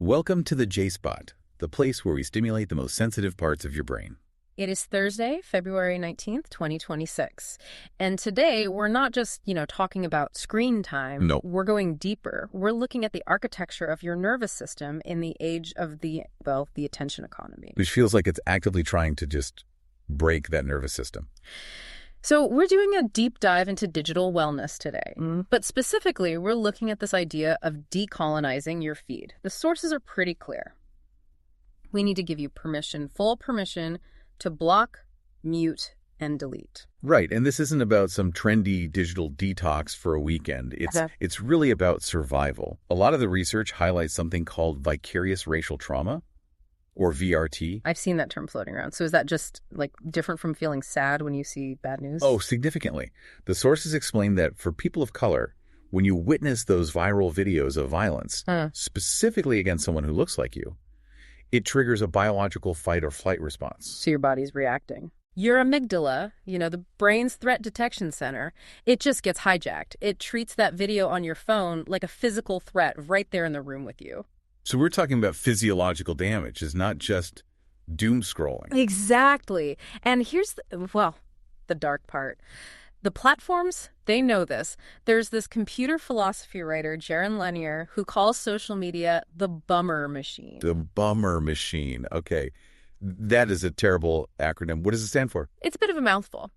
Welcome to the J-Spot, the place where we stimulate the most sensitive parts of your brain. It is Thursday, February 19th, 2026. And today, we're not just, talking about screen time. No. We're going deeper. We're looking at the architecture of your nervous system in the age of the attention economy. Which feels like it's actively trying to just break that nervous system. So we're doing a deep dive into digital wellness today. But specifically, we're looking at this idea of decolonizing your feed. The sources are pretty clear. We need to give you permission, full permission, to block, mute, and delete. Right, and this isn't about some trendy digital detox for a weekend. It's really about survival. A lot of the research highlights something called vicarious racial trauma, or VRT. I've seen that term floating around. So is that just different from feeling sad when you see bad news? Oh, significantly. The sources explain that for people of color, when you witness those viral videos of violence, specifically against someone who looks like you, it triggers a biological fight or flight response. So your body's reacting. Your amygdala, the brain's threat detection center, it just gets hijacked. It treats that video on your phone like a physical threat right there in the room with you. So we're talking about physiological damage. It's not just doom scrolling. Exactly. And here's the dark part. The platforms, they know this. There's this computer philosophy writer, Jaron Lanier, who calls social media the bummer machine. The bummer machine. Okay. That is a terrible acronym. What does it stand for? It's a bit of a mouthful.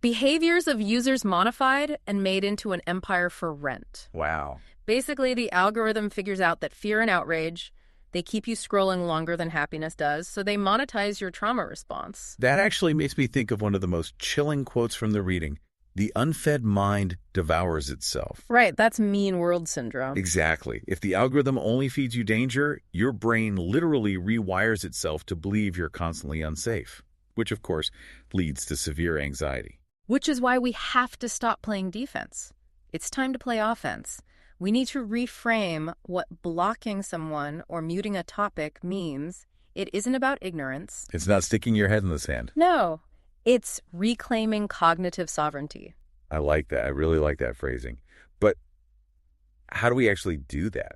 Behaviors of users modified and made into an empire for rent. Wow. Basically, the algorithm figures out that fear and outrage, they keep you scrolling longer than happiness does, so they monetize your trauma response. That actually makes me think of one of the most chilling quotes from the reading. The unfed mind devours itself. Right, that's mean world syndrome. Exactly. If the algorithm only feeds you danger, your brain literally rewires itself to believe you're constantly unsafe, which of course leads to severe anxiety. Which is why we have to stop playing defense. It's time to play offense. We need to reframe what blocking someone or muting a topic means. It isn't about ignorance. It's not sticking your head in the sand. No. It's reclaiming cognitive sovereignty. I like that. I really like that phrasing. But how do we actually do that?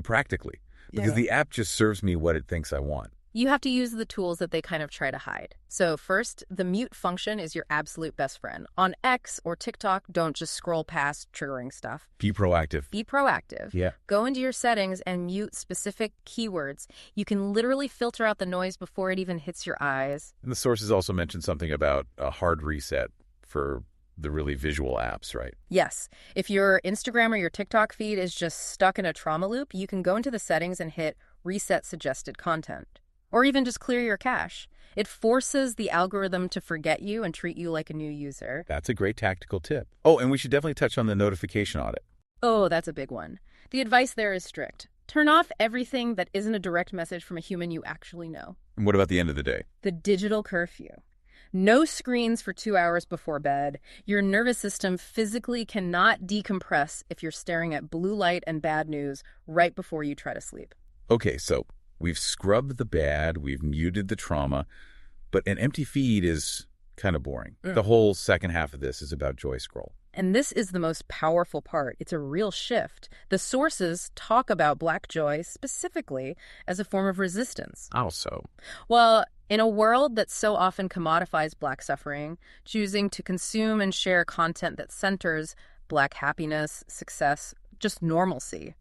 Practically. Because the app just serves me what it thinks I want. You have to use the tools that they kind of try to hide. So first, the mute function is your absolute best friend. On X or TikTok, don't just scroll past triggering stuff. Be proactive. Be proactive. Yeah. Go into your settings and mute specific keywords. You can literally filter out the noise before it even hits your eyes. And the sources also mentioned something about a hard reset for the really visual apps, right? Yes. If your Instagram or your TikTok feed is just stuck in a trauma loop, you can go into the settings and hit reset suggested content. Or even just clear your cache. It forces the algorithm to forget you and treat you like a new user. That's a great tactical tip. Oh, and we should definitely touch on the notification audit. Oh, that's a big one. The advice there is strict. Turn off everything that isn't a direct message from a human you actually know. And what about the end of the day? The digital curfew. No screens for 2 hours before bed. Your nervous system physically cannot decompress if you're staring at blue light and bad news right before you try to sleep. Okay, so we've scrubbed the bad, we've muted the trauma, but an empty feed is kind of boring. The whole second half of this is about joy scroll. And this is the most powerful part. It's a real shift. The sources talk about Black joy specifically as a form of resistance. How so? Well, in a world that so often commodifies Black suffering, choosing to consume and share content that centers Black happiness, success, just normalcy,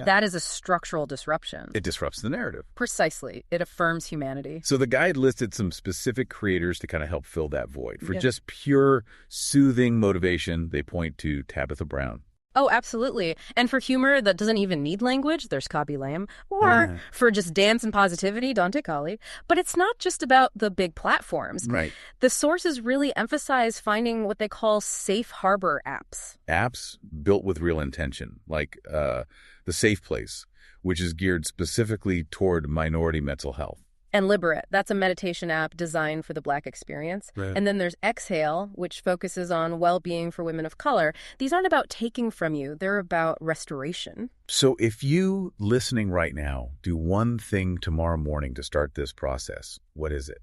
that is a structural disruption. It disrupts the narrative. Precisely. It affirms humanity. So the guide listed some specific creators to kind of help fill that void. For just pure soothing motivation, they point to Tabitha Brown. Oh, absolutely. And for humor that doesn't even need language, there's Kabi Lamb. Or for just dance and positivity, Dante Colley. But it's not just about the big platforms. Right. The sources really emphasize finding what they call safe harbor apps. Apps built with real intention, like the Safe Place, which is geared specifically toward minority mental health. And Liberate, that's a meditation app designed for the Black experience. Right. And then there's Exhale, which focuses on well-being for women of color. These aren't about taking from you. They're about restoration. So if you, listening right now, do one thing tomorrow morning to start this process, what is it?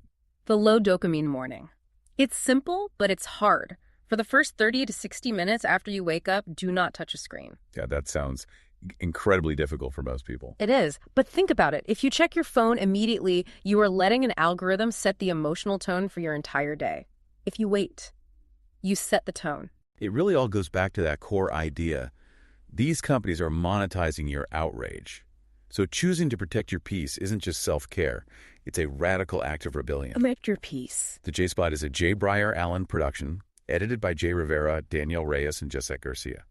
The low dopamine morning. It's simple, but it's hard. For the first 30 to 60 minutes after you wake up, do not touch a screen. Yeah, that sounds incredibly difficult for most people. It is. But think about it. If you check your phone immediately, you are letting an algorithm set the emotional tone for your entire day. If you wait, you set the tone. It really all goes back to that core idea. These companies are monetizing your outrage. So choosing to protect your peace isn't just self-care. It's a radical act of rebellion. Protect your peace. The J-Spot is a J. Breyer Allen production, edited by Jay Rivera, Danielle Reyes, and Jessica Garcia.